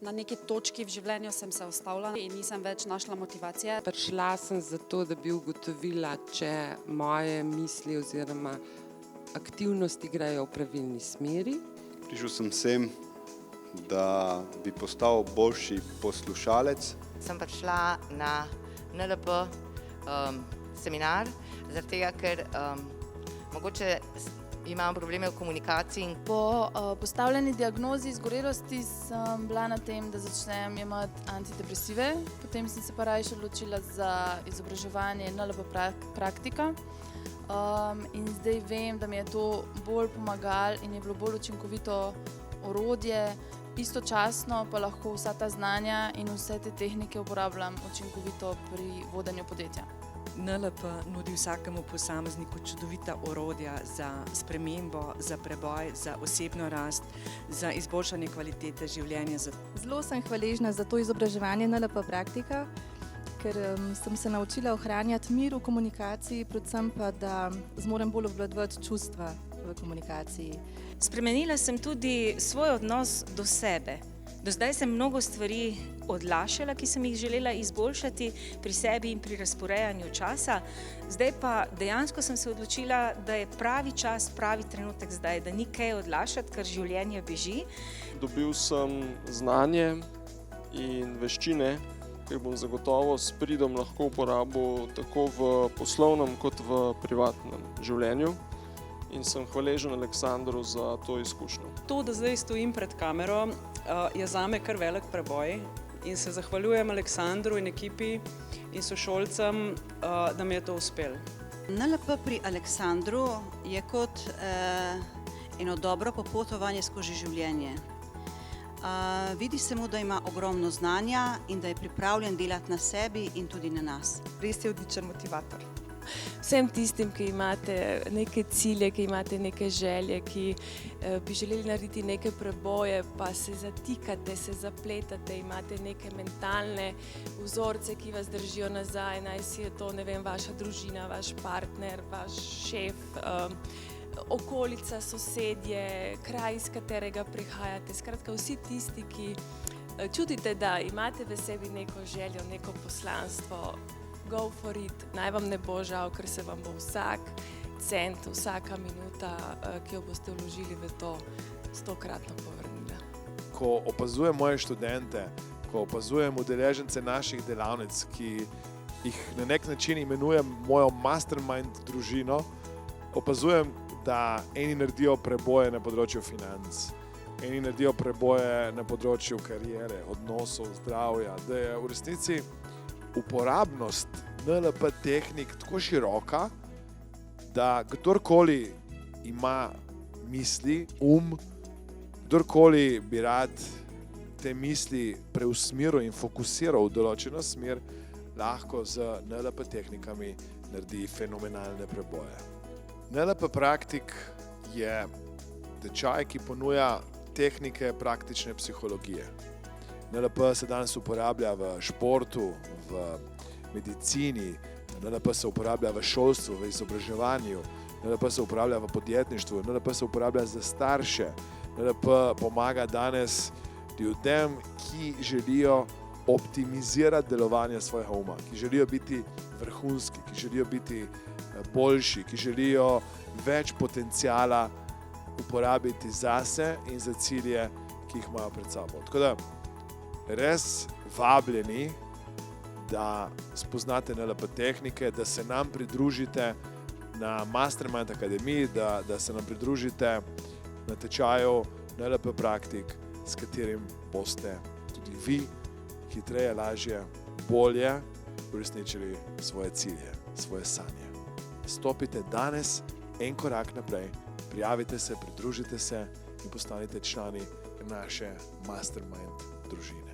Na neki točki v življenju sem se ustavila in nisem več našla motivacije. Prišla sem zato, da bi ugotovila, če moje misli oziroma aktivnosti grejo v pravilni smeri. Prišel sem sem, da bi postal boljši poslušalec. Sem prišla na NLP seminar, zaradi tega, ker mogoče imam probleme v komunikaciji. Po postavljeni diagnozi izgorelosti sem bila na tem, da začnem jemati antidepresive. Potem sem se pa raje odločila za izobraževanje NLP praktika. In zdaj vem, da mi je to bolj pomagalo in je bilo bolj učinkovito orodje. Istočasno pa lahko vsa ta znanja in vse te tehnike uporabljam učinkovito pri vodenju podjetja. NLP nudi vsakemu posamezniku čudovita orodja za spremembo, za preboj, za osebno rast, za izboljšanje kvalitete življenja. Zelo sem hvaležna za to izobraževanje NLP praktika, ker sem se naučila ohranjati mir v komunikaciji, predvsem pa, da zmorem bolj obvladovati čustva v komunikaciji. Spremenila sem tudi svoj odnos do sebe. Do zdaj sem mnogo stvari odlašala, ki sem jih želela izboljšati pri sebi in pri razporejanju časa. Zdaj pa dejansko sem se odločila, da je pravi čas, pravi trenutek zdaj, da ni kaj odlašati, ker življenje beži. Dobil sem znanje in veščine, ki bom zagotovo s pridom lahko uporabil tako v poslovnem kot v privatnem življenju. In sem hvaležen Aleksandru za to izkušnjo. To, da zdaj stojim pred kamero, je zame kar velik preboj in se zahvaljujem Aleksandru in ekipi in sošolcem, da mi je to uspelo. NLP pri Aleksandru je kot eno dobro popotovanje skozi življenje. Vidi se mu, da ima ogromno znanja in da je pripravljen delati na sebi in tudi na nas. Res je odličen motivator. Vsem tistim, ki imate neke cilje, ki imate neke želje, ki bi želeli narediti neke preboje, pa se zatikate, se zapletate, imate neke mentalne vzorce, ki vas držijo nazaj, naj si je to, ne vem, vaša družina, vaš partner, vaš šef, okolica, sosedje, kraj, iz katerega prihajate. Skratka, vsi tisti, ki čutite, da imate v sebi neko željo, neko poslanstvo, go for it. Naj vam ne bo žal, ker se vam bo vsak cent, vsaka minuta, ki jo boste vložili v to, 100-kratno povrnila. Ko opazujem moje študente, ko opazujem udeležence naših delavnic, ki jih na nek način imenujem mojo mastermind družino, opazujem, da eni naredijo preboje na področju financ, eni naredijo preboje na področju kariere, odnosov, zdravja, da je v resnici uporabnost NLP tehnik tako široka, da kdorkoli ima misli, kdorkoli bi rad te misli preusmeril in fokusiral v določeno smer, lahko z NLP tehnikami naredi fenomenalne preboje. NLP praktik je tečaj, ki ponuja tehnike praktične psihologije. NLP se danes uporablja v športu, v medicini, NLP se uporablja v šolstvu, v izobraževanju, NLP se uporablja v podjetništvu, NLP se uporablja za starše, NLP pomaga danes ljudem, ki želijo optimizirati delovanje svojega uma, ki želijo biti vrhunski, ki želijo biti boljši, ki želijo več potencijala uporabiti zase in za cilje, ki jih imajo pred sabo. Tako da, res vabljeni, da spoznate NLP tehnike, da se nam pridružite na Mastermind Akademiji, da se nam pridružite na tečaju NLP praktik, s katerim boste tudi vi hitreje, lažje, bolje uresničili svoje cilje, svoje sanje. Stopite danes en korak naprej, prijavite se, pridružite se in postanite člani naše Mastermind družine.